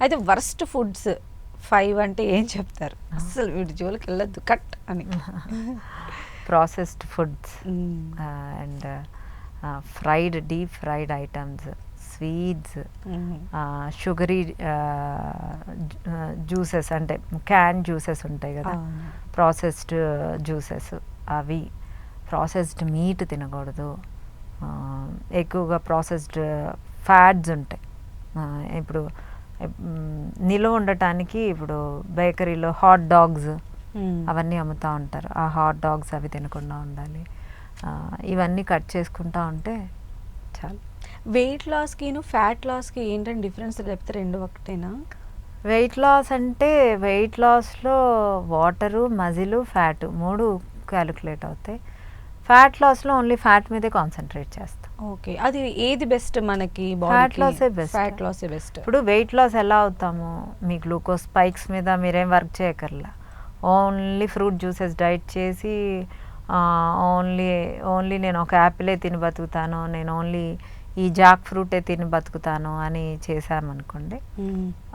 అయితే worst foods 5 అంటే ఏం చెప్తారు? అస్సలు వీడి జోలికి వెళ్ళొద్దు కట్ అని. Processed foods and deep fried items, sweets, sugary juices అంటే క్యాన్ జ్యూసెస్ ఉంటాయి కదా, ప్రాసెస్డ్ జ్యూసెస్ అవి, ప్రాసెస్డ్ మీట్ తినకూడదు, ఎక్కువగా ప్రాసెస్డ్ ఫ్యాట్స్ ఉంటాయి. ఇప్పుడు నిలువ ఉండటానికి ఇప్పుడు బేకరీలో హాట్ డాగ్స్ అవన్నీ అమ్ముతూ ఉంటారు. ఆ హాట్ డాగ్స్ అవి తినకుండా ఉండాలి. ఇవన్నీ కట్ చేసుకుంటా ఉంటే చాలు. వెయిట్ లాస్కిను ఫ్యాట్ లాస్కి ఏంటంటే డిఫరెన్స్ చెప్తే రెండు ఒకటేనా? వెయిట్ లాస్ అంటే వెయిట్ లాస్లో వాటరు, మజిలు, ఫ్యాట్ 3 క్యాలిక్యులేట్ అవుతాయి. ఫ్యాట్ లాస్లో ఓన్లీ ఫ్యాట్ మీదే కాన్సన్ట్రేట్ చేస్తాం. ఓకే, అది ఏది బెస్ట్ మనకి? ఫ్యాట్ లాసే బెస్ట్. ఫ్యాట్ లాసే బెస్ట్. ఇప్పుడు వెయిట్ లాస్ ఎలా అవుతాము? మీ గ్లూకోజ్ స్పైక్స్ మీద మీరేం వర్క్ చేయకర్లా, ఓన్లీ ఫ్రూట్ జ్యూసెస్ డైట్ చేసి ఓన్లీ నేను ఒక యాపిలే తిని బతుకుతాను, నేను ఓన్లీ ఈ జాక్ ఫ్రూటే తిని బతుకుతాను అని చేశామనుకోండి,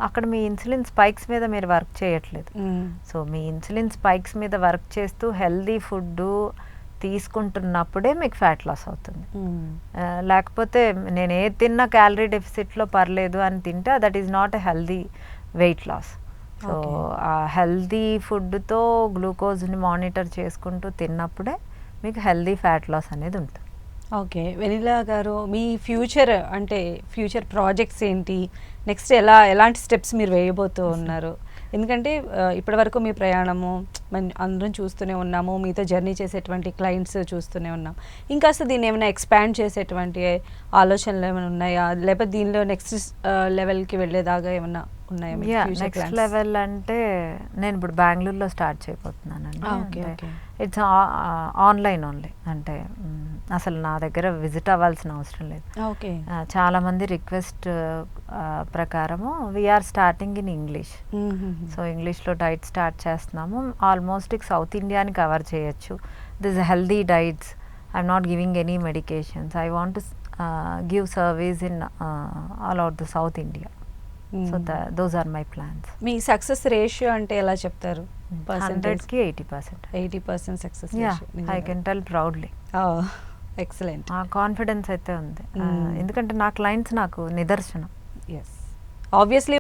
అక్కడ మీ ఇన్సులిన్ స్పైక్స్ మీద మీరు వర్క్ చేయట్లేదు. సో మీ ఇన్సులిన్ స్పైక్స్ మీద వర్క్ చేస్తూ హెల్దీ ఫుడ్ తీసుకుంటున్నప్పుడే మీకు ఫ్యాట్ లాస్ అవుతుంది. లేకపోతే నేను ఏది తిన్నా క్యాలరీ డెఫిసిట్లో పర్లేదు అని తింటే that is not a healthy weight loss. So ఆ హెల్దీ ఫుడ్తో గ్లూకోజ్ని మానిటర్ చేసుకుంటూ తిన్నప్పుడే మీకు హెల్దీ ఫ్యాట్ లాస్ అనేది ఉంటుంది. ఓకే, వెనిలా గారు, మీ ఫ్యూచర్ ప్రాజెక్ట్స్ ఏంటి? నెక్స్ట్ ఎలాంటి స్టెప్స్ మీరు వేయబోతూ ఉన్నారు? ఎందుకంటే ఇప్పటివరకు మీ ప్రయాణము అందరం చూస్తూనే ఉన్నాము, మీతో జర్నీ చేసేటువంటి క్లయింట్స్ చూస్తూనే ఉన్నాం. ఇంకాస్త దీన్ని ఏమైనా ఎక్స్పాండ్ చేసేటువంటి ఆలోచనలు ఏమైనా ఉన్నాయా? లేకపోతే దీనిలో నెక్స్ట్ లెవెల్కి వెళ్ళేదాకా ఏమన్నా ఉన్నాయా? నెక్స్ట్ లెవెల్ అంటే నేను ఇప్పుడు బెంగళూరులో స్టార్ట్ చేయబోతున్నానండి. ఇట్స్ ఆన్లైన్ ఓన్లీ, అంటే అసలు నా దగ్గర విజిట్ అవ్వాల్సిన అవసరం లేదు. చాలామంది రిక్వెస్ట్ ప్రకారము we are starting in English. So ఇంగ్లీష్లో డైట్ స్టార్ట్ చేస్తున్నాము. ఆల్మోస్ట్ సౌత్ ఇండియాని కవర్ చేయొచ్చు. This healthy diets, I'm not giving any medications. I want to give service in all out the south India. So those are my plans. మీ success ratio అంటే ఎలా చెప్తారు? 100కి 80%. 80% success ratio. I can tell proudly. Excellent. ఆ confidence అయితే ఉంది, ఎందుకంటే నా క్లయింట్స్ నాకు నిదర్శనం. Yes, obviously